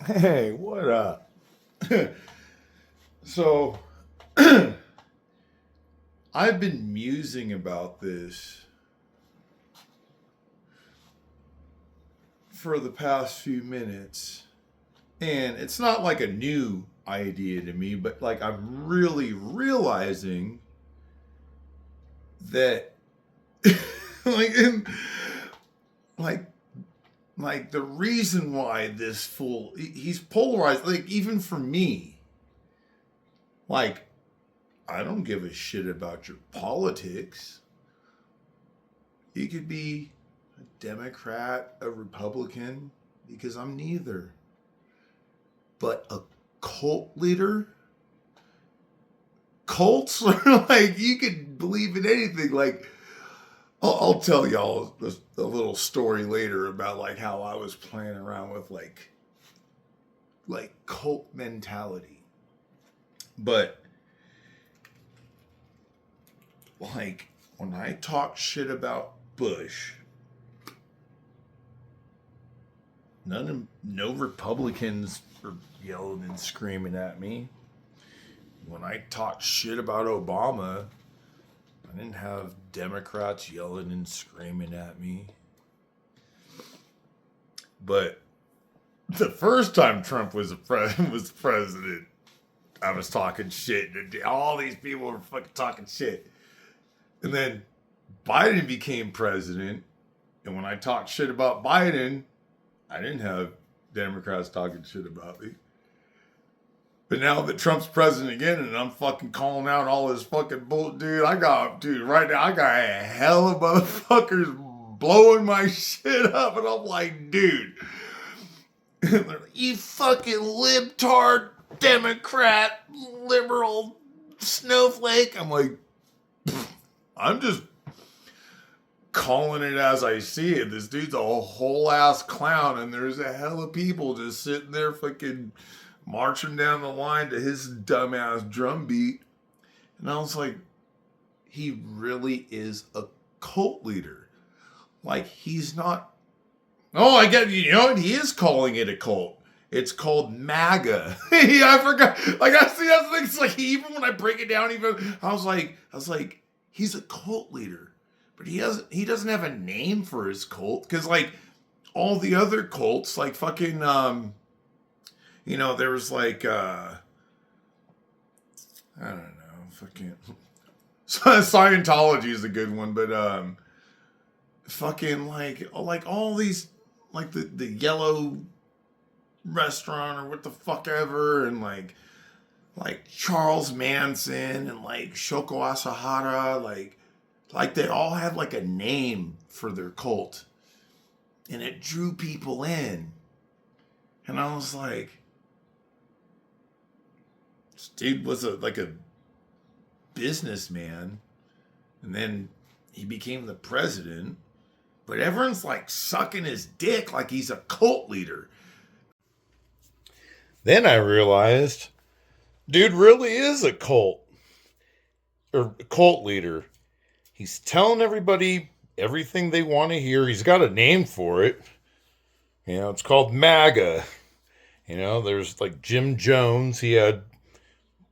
Hey, what up? So, I've been musing about this for the past few minutes, and it's not like a new idea to me, but like I'm really realizing that, like, like, like the reason why this fool he's polarized, like even for me, like I don't give a shit about your politics. You could be a Democrat, a Republican, because I'm neither. But a cult leader? Cults are like, you could believe in anything. Like, I'll tell y'all a little story later about like how I was playing around with like cult mentality. But like when I talk shit about Bush, no Republicans were yelling and screaming at me. When I talked shit about Obama, I didn't have Democrats yelling and screaming at me. But the first time Trump was was president, I was talking shit. All these people were fucking talking shit. And then Biden became president, and when I talked shit about Biden, I didn't have Democrats talking shit about me. But now that Trump's president again, and I'm fucking calling out all this fucking bull, dude, right now I got a hell of motherfuckers blowing my shit up, and I'm like, dude, you fucking libtard, Democrat, liberal snowflake. I'm like, I'm just calling it as I see it. This dude's a whole ass clown, and there's a hell of people just sitting there fucking marching down the line to his dumbass drum beat. And I was like, he really is a cult leader. Like, he's not. Oh, I get, you know what? He is calling it a cult. It's called MAGA. Yeah, I forgot. Like, I see that thing. It's like, even when I break it down, even, I was like, he's a cult leader. But he doesn't have a name for his cult. Because, like, all the other cults, like fucking, there was like, I don't know, fucking, Scientology is a good one, but, fucking like all these, like the yellow restaurant or what the fuck ever, and like Charles Manson and like Shoko Asahara, like they all had like a name for their cult, and it drew people in, and I was like, this dude was like a businessman, and then he became the president, but everyone's like sucking his dick like he's a cult leader. Then I realized, dude really is a cult leader. He's telling everybody everything they want to hear. He's got a name for it. It's called MAGA. There's like Jim Jones. He had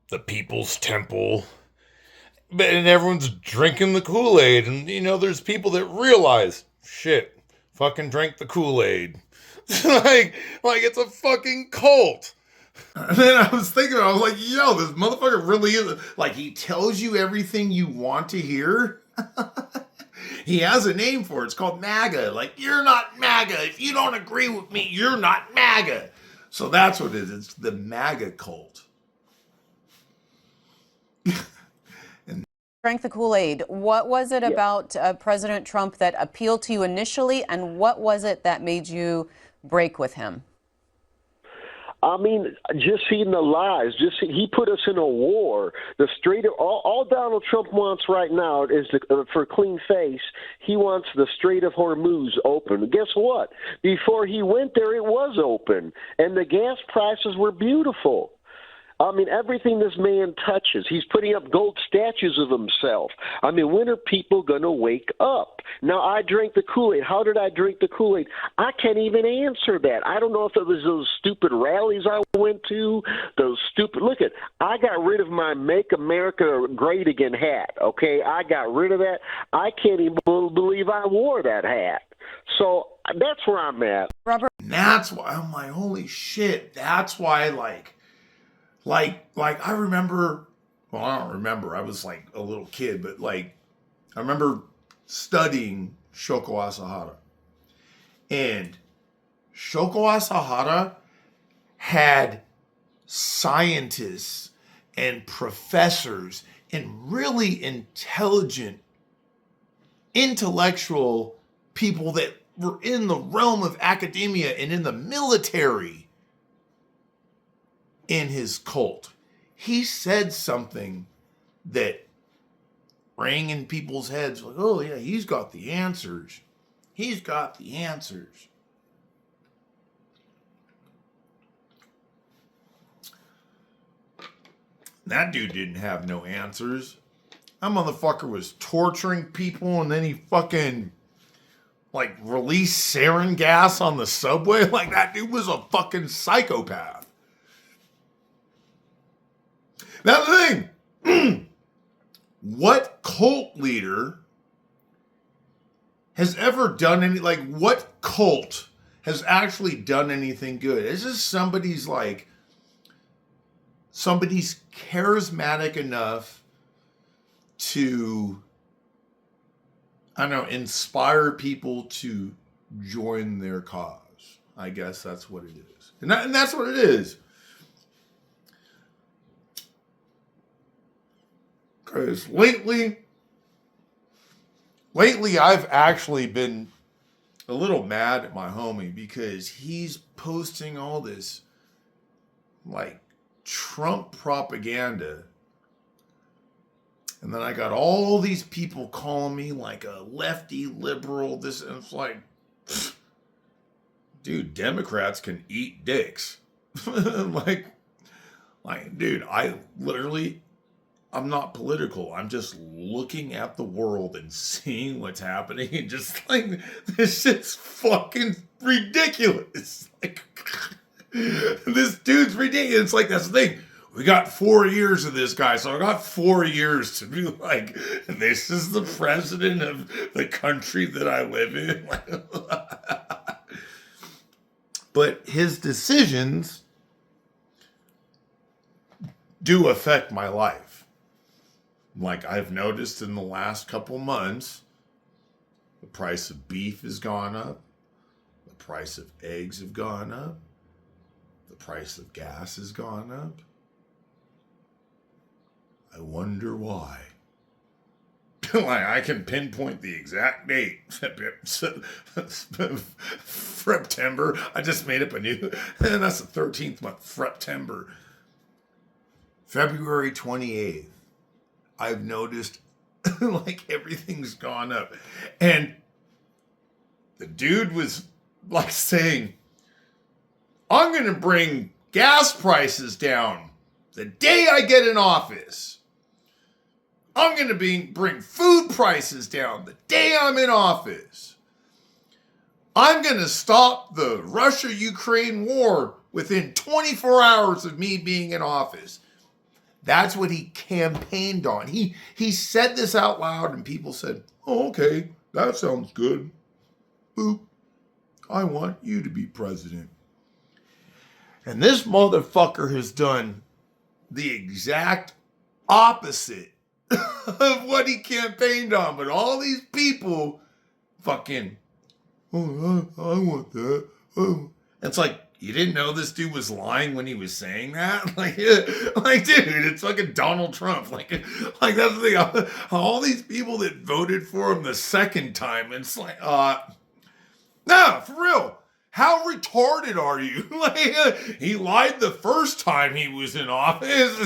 the People's Temple. And everyone's drinking the Kool-Aid. And, there's people that realize, shit, fucking drink the Kool-Aid. like it's a fucking cult. And then I was thinking, I was like, yo, this motherfucker really is. Like, he tells you everything you want to hear. He has a name for it. It's called MAGA. Like, you're not MAGA. If you don't agree with me, you're not MAGA. So that's what it is. It's the MAGA cult. Drank the Kool-Aid. What was it about President Trump that appealed to you initially, and what was it that made you break with him? I mean, just seeing the lies. He put us in a war. All Donald Trump wants right now is for a clean face. He wants the Strait of Hormuz open. Guess what? Before he went there, it was open, and the gas prices were beautiful. I mean, everything this man touches, he's putting up gold statues of himself. I mean, when are people going to wake up? Now, I drank the Kool-Aid. How did I drink the Kool-Aid? I can't even answer that. I don't know if it was those stupid rallies I went to, look at, I got rid of my Make America Great Again hat, okay? I got rid of that. I can't even believe I wore that hat. So that's where I'm at. Robert. And that's why I'm like, holy shit. That's why, like I remember, well, I don't remember. I was like a little kid, but like, I remember studying Shoko Asahara. And Shoko Asahara had scientists and professors and really intelligent, intellectual people that were in the realm of academia and in the military in his cult. He said something that rang in people's heads like, oh yeah, he's got the answers. He's got the answers. That dude didn't have no answers. That motherfucker was torturing people, and then he fucking like released sarin gas on the subway. Like, that dude was a fucking psychopath. Now the thing, what cult leader has ever done what cult has actually done anything good? Is this somebody's charismatic enough to, I don't know, inspire people to join their cause? I guess that's what it is. And that's what it is. Because lately I've actually been a little mad at my homie because he's posting all this like Trump propaganda. And then I got all these people calling me like a lefty liberal. And it's like, dude, Democrats can eat dicks. like, dude, I'm not political. I'm just looking at the world and seeing what's happening and just like, this shit's fucking ridiculous. Like, this dude's ridiculous. It's like, that's the thing. We got 4 years of this guy, so I got 4 years to be like, this is the president of the country that I live in. But his decisions do affect my life. Like, I've noticed in the last couple months, the price of beef has gone up. The price of eggs have gone up. The price of gas has gone up. I wonder why. I can pinpoint the exact date. September. I just made up a new, and that's the 13th month, September. February 28th. I've noticed like everything's gone up. And the dude was like saying, I'm going to bring gas prices down the day I get in office. I'm going to bring food prices down the day I'm in office. I'm going to stop the Russia-Ukraine war within 24 hours of me being in office. That's what he campaigned on. He said this out loud and people said, oh, okay, that sounds good. Boop. I want you to be president. And this motherfucker has done the exact opposite of what he campaigned on. But all these people fucking, oh, I want that. Oh. It's like, you didn't know this dude was lying when he was saying that? Like, dude, it's fucking Donald Trump. Like that's the thing. All these people that voted for him the second time, it's like, no, for real. How retarded are you? He lied the first time he was in office.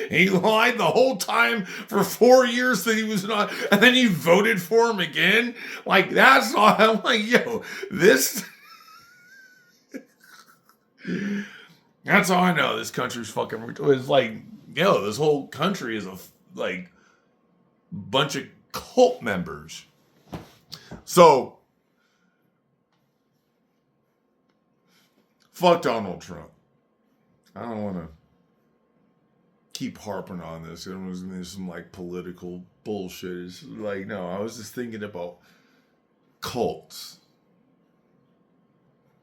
He lied the whole time for 4 years that he was in office. And then you voted for him again? Like, that's not, I'm like, yo, this... That's all I know. This country's fucking. It's like, yo, this whole country is a like bunch of cult members. So, fuck Donald Trump. I don't want to keep harping on this. It was some like political bullshit. It's like, no, I was just thinking about cults.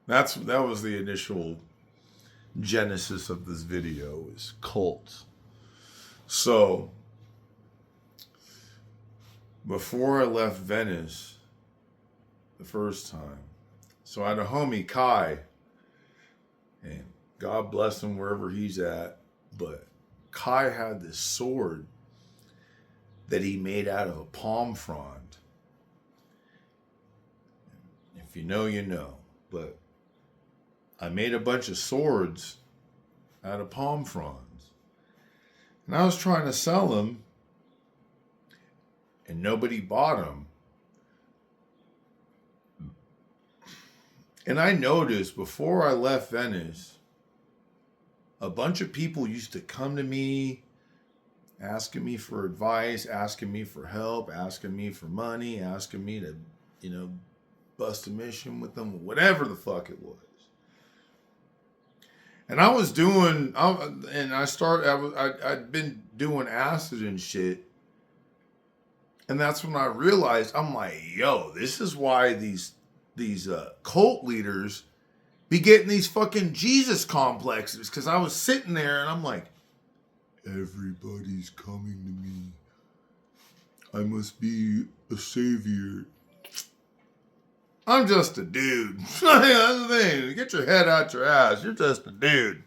That was the initial genesis of this video, is cults. So, before I left Venice the first time, so I had a homie, Kai, and God bless him wherever he's at, but Kai had this sword that he made out of a palm frond. If you know, you know. But I made a bunch of swords out of palm fronds. And I was trying to sell them, and nobody bought them. And I noticed before I left Venice, a bunch of people used to come to me asking me for advice, asking me for help, asking me for money, asking me to, bust a mission with them, whatever the fuck it was. And I'd been doing acid and shit. And that's when I realized, I'm like, yo, this is why these cult leaders be getting these fucking Jesus complexes. Because I was sitting there and I'm like, everybody's coming to me. I must be a savior. I'm just a dude. That's the thing. Get your head out your ass. You're just a dude.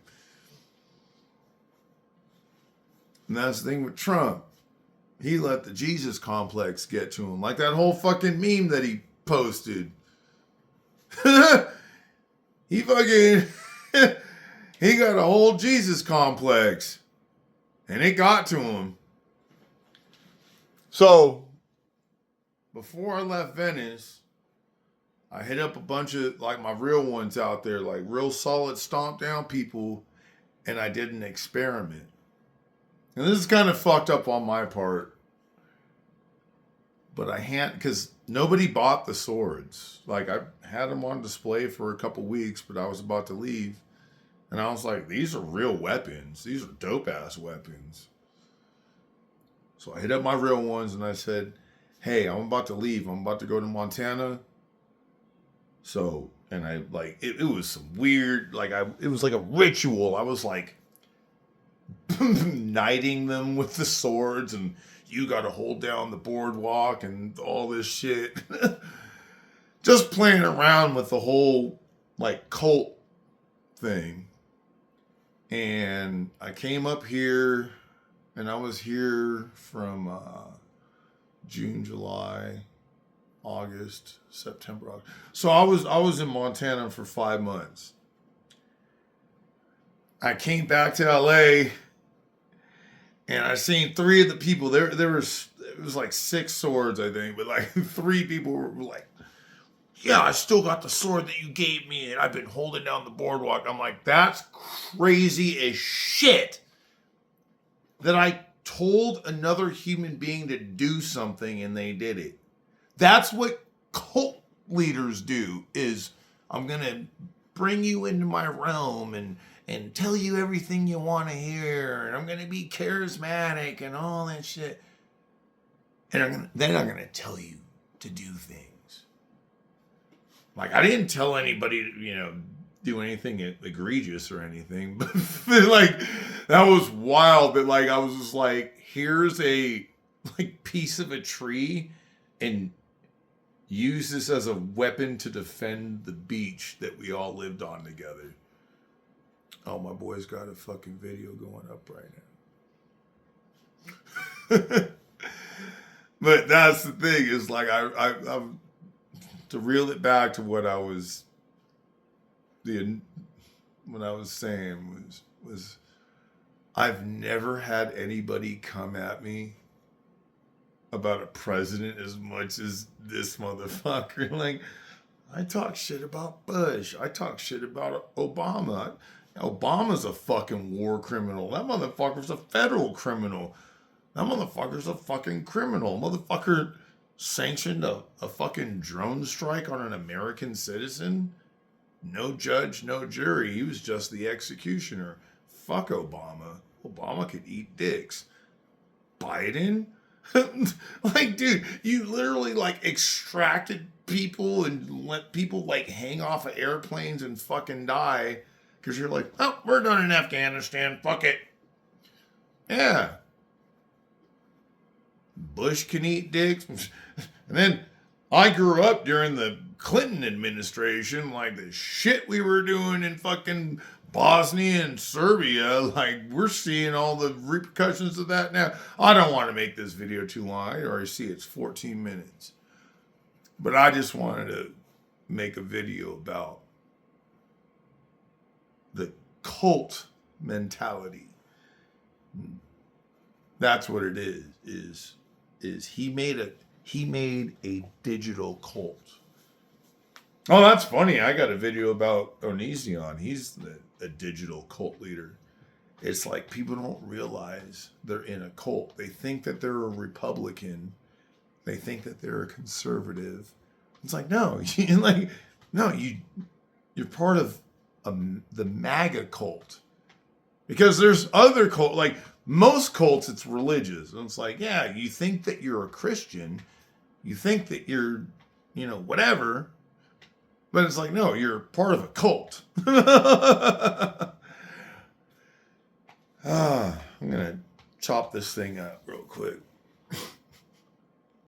And that's the thing with Trump. He let the Jesus complex get to him. Like that whole fucking meme that he posted. He fucking... he got a whole Jesus complex. And it got to him. So, before I left Venice, I hit up a bunch of, like, my real ones out there, like real solid stomp down people, and I did an experiment. And this is kind of fucked up on my part. But I had, because nobody bought the swords. Like, I had them on display for a couple weeks, but I was about to leave. And I was like, these are real weapons. These are dope-ass weapons. So I hit up my real ones, and I said, hey, I'm about to leave. I'm about to go to Montana. So, and I, like, it was some weird, like, it was like a ritual. I was, like, knighting them with the swords, and you got to hold down the boardwalk and all this shit. Just playing around with the whole, like, cult thing. And I came up here, and I was here from June, July, August, September, August. So I was in Montana for 5 months. I came back to LA, and I seen 3 of the people. It was like 6 swords, I think, but like 3 people were like, yeah, I still got the sword that you gave me, and I've been holding down the boardwalk. I'm like, that's crazy as shit that I told another human being to do something and they did it. That's what cult leaders do, is I'm going to bring you into my realm and tell you everything you want to hear, and I'm going to be charismatic and all that shit. And then I'm going to tell you to do things. Like, I didn't tell anybody to, do anything egregious or anything, but like, that was wild. That like, I was just like, here's a like piece of a tree, and use this as a weapon to defend the beach that we all lived on together. Oh, my boy's got a fucking video going up right now. But that's the thing, is like, I'm to reel it back to what I was saying was I've never had anybody come at me about a president as much as this motherfucker. Like, I talk shit about Bush. I talk shit about Obama. Obama's a fucking war criminal. That motherfucker's a federal criminal. That motherfucker's a fucking criminal. Motherfucker sanctioned a fucking drone strike on an American citizen. No judge, no jury. He was just the executioner. Fuck Obama. Obama could eat dicks. Biden? Like, dude, you literally like extracted people and let people like hang off of airplanes and fucking die because you're like, oh, we're done in Afghanistan. Fuck it. Yeah. Bush can eat dicks. And then I grew up during the Clinton administration, like the shit we were doing in fucking Bosnia and Serbia, like we're seeing all the repercussions of that now. I don't want to make this video too long. I already see it's 14 minutes. But I just wanted to make a video about the cult mentality. That's what it is he made a digital cult. Oh, that's funny. I got a video about Onision. He's a digital cult leader. It's like people don't realize they're in a cult. They think that they're a Republican. They think that they're a conservative. It's like, no, you're part of the MAGA cult. Because there's other cult, like most cults, it's religious. And it's like, yeah, you think that you're a Christian. You think that you're, whatever. But it's like, no, you're part of a cult. I'm going to chop this thing up real quick.